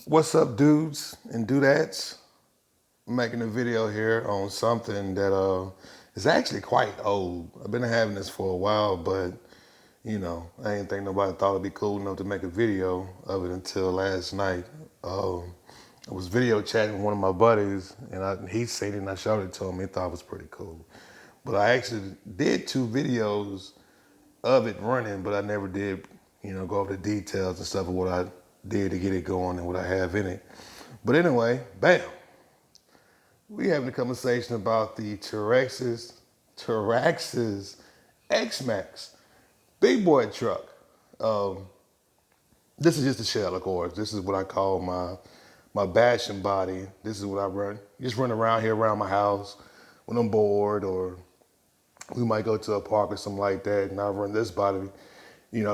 What's up, dudes and dudettes? I'm making a video here on something that is actually quite old. I've been having this for a while, but I didn't think nobody thought it'd be cool enough to make a video of it until last night. I was video chatting with one of my buddies, and he seen it, and I showed it to him. He thought it was pretty cool. But I actually did two videos of it running, but I never did, go over the details and stuff of what I did to get it going and what I have in it. But anyway, bam, we having a conversation about the Traxxas Xmaxx big boy truck. Um, this is just a shell, of course. This is what I call my bashing body. This is what I run. Just run around here around my house when I'm bored, or we might go to a park or something like that, and I run this body,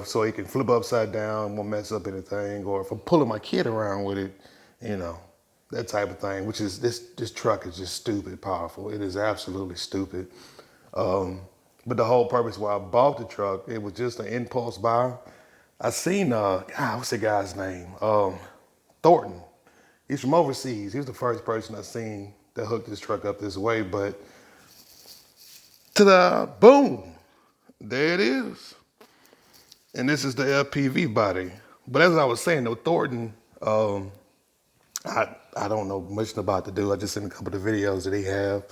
so he can flip upside down, won't mess up anything, or if I'm pulling my kid around with it, you know, that type of thing. Which is this truck is just stupid powerful. It is absolutely stupid. But the whole purpose why I bought the truck, it was just an impulse buy. I seen what's the guy's name? Thornton. He's from overseas. He was the first person I seen that hooked this truck up this way. But ta-da, boom, there it is. And this is the FPV body. But as I was saying, though, Thornton, I don't know much about the dude. I just seen a couple of videos that he have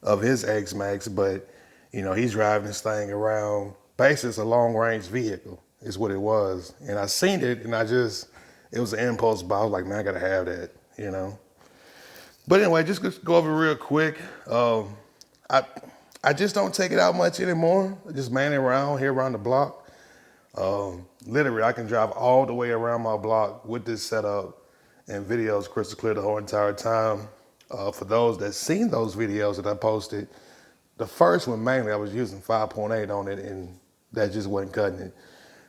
of his Xmaxx, but he's driving this thing around. Basically, it's a long range vehicle, is what it was. And I seen it, and it was an impulse buy. I was like, man, I gotta have that. But anyway, just go over real quick. I I just don't take it out much anymore. I just man around here around the block. Literally, I can drive all the way around my block with this setup, and videos crystal clear the whole entire time. For those that seen those videos that I posted, the first one mainly I was using 5.8 on it, and that just wasn't cutting it.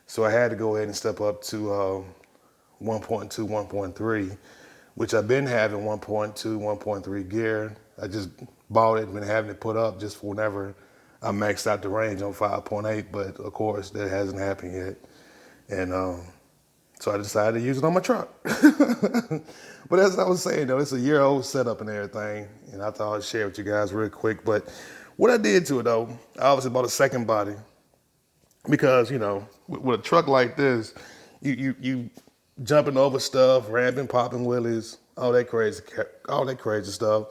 So I had to go ahead and step up to 1.2, 1.3, which I've been having 1.2, 1.3 gear. I just bought it and been having it put up just for whenever I maxed out the range on 5.8, but of course that hasn't happened yet. And so I decided to use it on my truck. But as I was saying though, it's a year old setup and everything, and I thought I'd share with you guys real quick. But what I did to it though, I obviously bought a second body because with a truck like this, you jumping over stuff, ramping, popping wheelies, all that crazy stuff.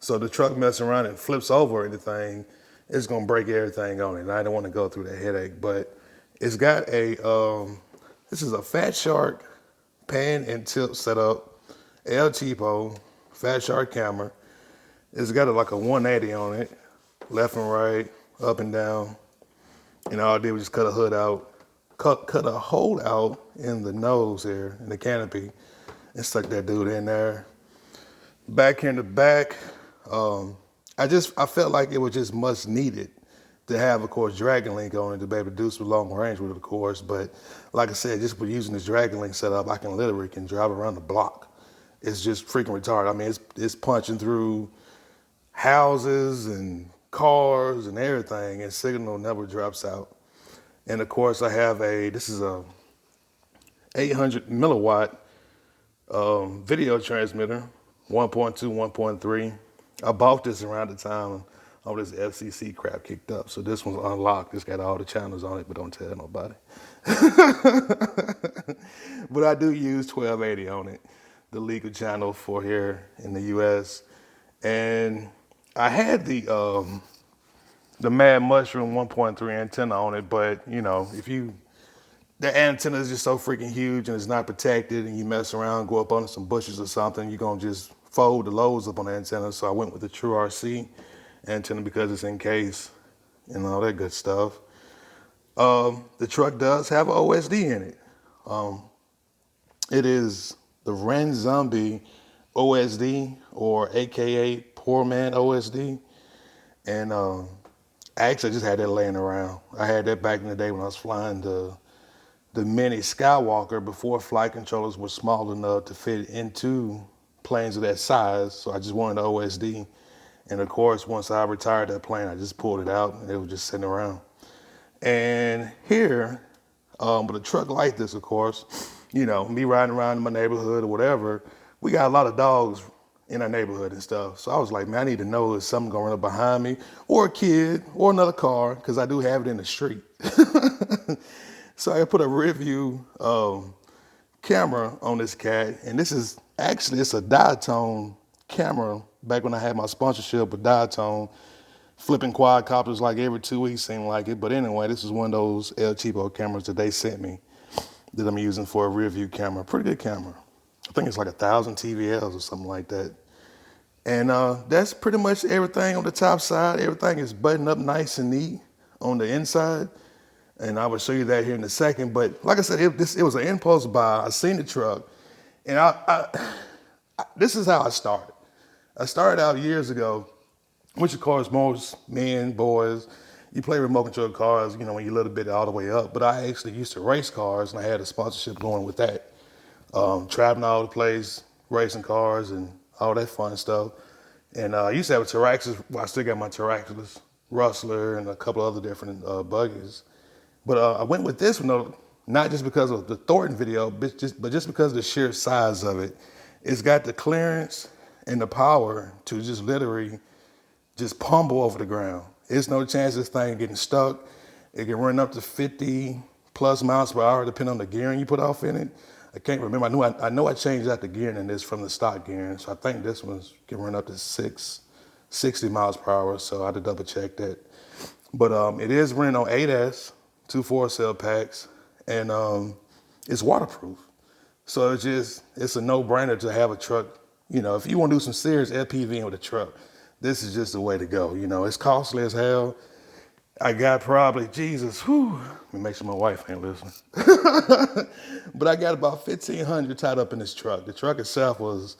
So the truck messing around and flips over or anything, it's gonna break everything on it. And I don't want to go through that headache, but it's got a this is a Fat Shark pan and tilt setup, El Cheapo, Fat Shark camera. It's got like a 180 on it, left and right, up and down. All I did was just cut a hood out, cut a hole out in the nose here, in the canopy, and stuck that dude in there. Back here in the back, I felt like it was just much needed to have, of course, Dragon Link on it to be able to do some long range with it, of course. But like I said, just with using this Dragon Link setup, I can literally drive around the block. It's just freaking retarded. I mean, it's punching through houses and cars and everything, and signal never drops out. And of course, I have this is a 800 milliwatt video transmitter, 1.2, 1.3. I bought this around the time all this FCC crap kicked up. So this one's unlocked. It's got all the channels on it, but don't tell nobody. But I do use 1280 on it, the legal channel for here in the US. And I had the Mad Mushroom 1.3 antenna on it, but the antenna is just so freaking huge and it's not protected, and you mess around, go up under some bushes or something, you're gonna just fold the loads up on the antenna. So I went with the True RC antenna because it's in case and all that good stuff. The truck does have an OSD in it. It is the Ren Zombie OSD, or AKA Poor Man OSD. And actually I just had that laying around. I had that back in the day when I was flying the mini Skywalker before flight controllers were small enough to fit into planes of that size. So I just wanted the OSD. And of course, once I retired that plane, I just pulled it out and it was just sitting around. And here, with a truck like this, of course, you know, me riding around in my neighborhood or whatever, we got a lot of dogs in our neighborhood and stuff. So I was like, man, I need to know if something going to run up behind me or a kid or another car, because I do have it in the street. So I put a rear view camera on this cat, and this is actually, it's a diatone camera. Back when I had my sponsorship with Diatone, flipping quadcopters like every 2 weeks seemed like it. But anyway, this is one of those El Cheapo cameras that they sent me that I'm using for a rear view camera. Pretty good camera. I think it's like 1,000 TVLs or something like that. And that's pretty much everything on the top side. Everything is buttoned up nice and neat on the inside. And I will show you that here in a second. But like I said, it was an impulse buy. I seen the truck, and this is how I started. I started out years ago, which of course most men, boys, you play remote control cars, you know, when you're a little bit all the way up. But I actually used to race cars, and I had a sponsorship going with that. Traveling all the place, racing cars and all that fun stuff. And I used to have a Traxxas. Well, I still got my Traxxas, Rustler, and a couple other different buggies. But I went with this one, though, not just because of the Thornton video, but just because of the sheer size of it. It's got the clearance and the power to just literally just pummel over the ground. There's no chance this thing getting stuck. It can run up to 50 plus miles per hour, depending on the gearing you put off in it. I can't remember. I know I changed out the gearing in this from the stock gearing, so I think this one can run up to 60 miles per hour. So I had to double check that. But it is running on 8S, 2 4-cell packs, and it's waterproof. So it's a no-brainer to have a truck. You know, if you want to do some serious FPVing with a truck, this is just the way to go. You know, it's costly as hell. I got probably, Jesus, whew, let me make sure my wife ain't listening. But I got about 1,500 tied up in this truck. The truck itself was,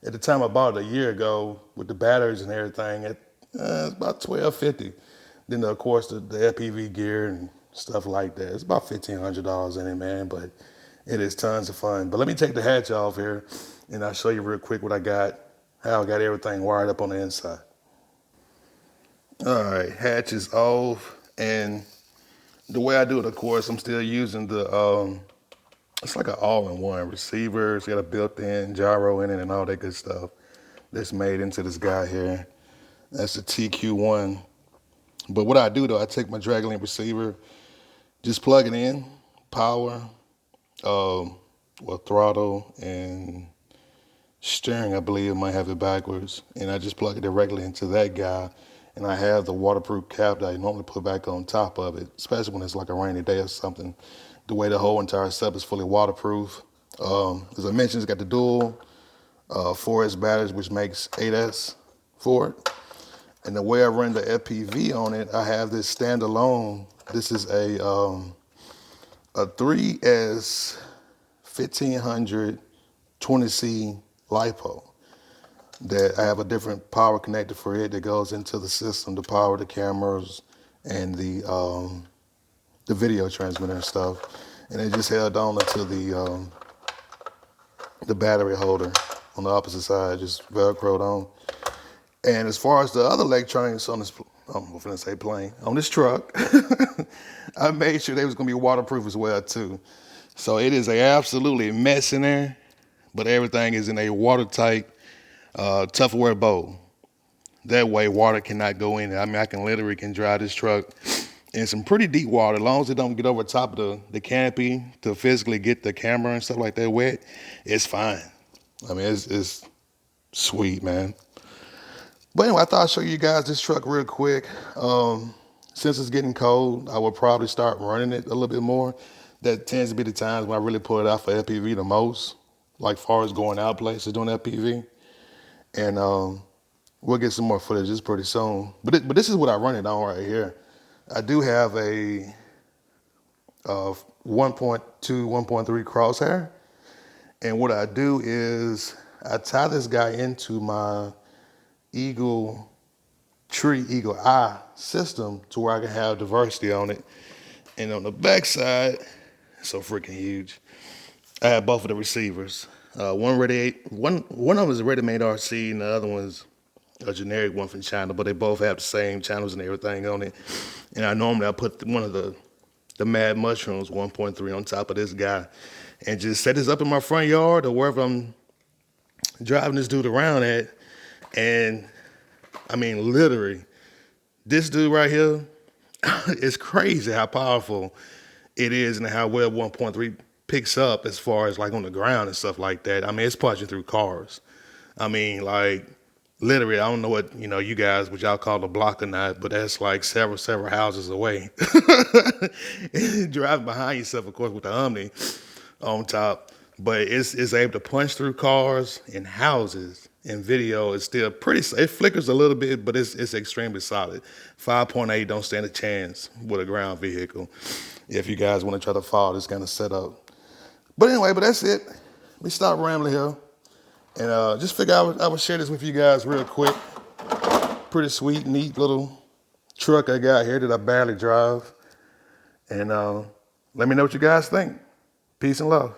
at the time I bought it a year ago, with the batteries and everything, it's about $1,250. Then, of course, the FPV gear and stuff like that. It's about $1,500 in it, man, but it is tons of fun. But let me take the hatch off here, and I'll show you real quick what I got, how I got everything wired up on the inside. All right, hatch is off, and the way I do it, of course, I'm still using the, it's like an all-in-one receiver. It's got a built-in gyro in it and all that good stuff that's made into this guy here. That's the TQ1. But what I do, though, I take my Dragon receiver, just plug it in, power, throttle, and steering, I believe, I might have it backwards. And I just plug it directly into that guy. And I have the waterproof cap that I normally put back on top of it, especially when it's like a rainy day or something. The way the whole entire setup is fully waterproof. As I mentioned, it's got the dual 4S batteries, which makes 8S for it. And the way I run the FPV on it, I have this standalone. This is a 3S 1500 20C LiPo that I have a different power connector for it that goes into the system to power the cameras and the video transmitter and stuff. And it just held on to the battery holder on the opposite side, just Velcroed on. And as far as the other electronics on this, I'm gonna say plane, on this truck, I made sure they was gonna be waterproof as well too. So it is a absolutely mess in there, but everything is in a watertight Tupperware bowl. That way water cannot go in it. I mean, I can literally drive this truck in some pretty deep water, as long as it don't get over top of the canopy to physically get the camera and stuff like that wet, it's fine. I mean, it's sweet, man. But anyway, I thought I'd show you guys this truck real quick. Since it's getting cold, I will probably start running it a little bit more. That tends to be the times when I really pull it out for FPV the most, like far as going out places doing FPV. And we'll get some more footage just pretty soon. But this is what I run it on right here. I do have a 1.2, 1.3 crosshair. And what I do is I tie this guy into my Eagle Eye system to where I can have diversity on it. And on the back side, it's so freaking huge, I have both of the receivers. One of them is a ready-made RC, and the other one's a generic one from China, but they both have the same channels and everything on it. And I put one of the Mad Mushrooms 1.3 on top of this guy. and just set this up in my front yard or wherever I'm driving this dude around at. And I mean, literally, this dude right here, it's crazy how powerful it is and how well 1.3 picks up as far as like on the ground and stuff like that. I mean, it's punching through cars. I mean, like literally, I don't know what, you guys, what y'all call a block or not, but that's like several houses away. Driving behind yourself, of course, with the Omni on top. But it's able to punch through cars and houses. And video is still pretty, it flickers a little bit, but it's extremely solid. 5.8 don't stand a chance with a ground vehicle if you guys want to try to follow this kind of setup. But anyway, that's it. Let me stop rambling here. And just figure I would share this with you guys real quick. Pretty sweet, neat little truck I got here that I barely drive. And let me know what you guys think. Peace and love.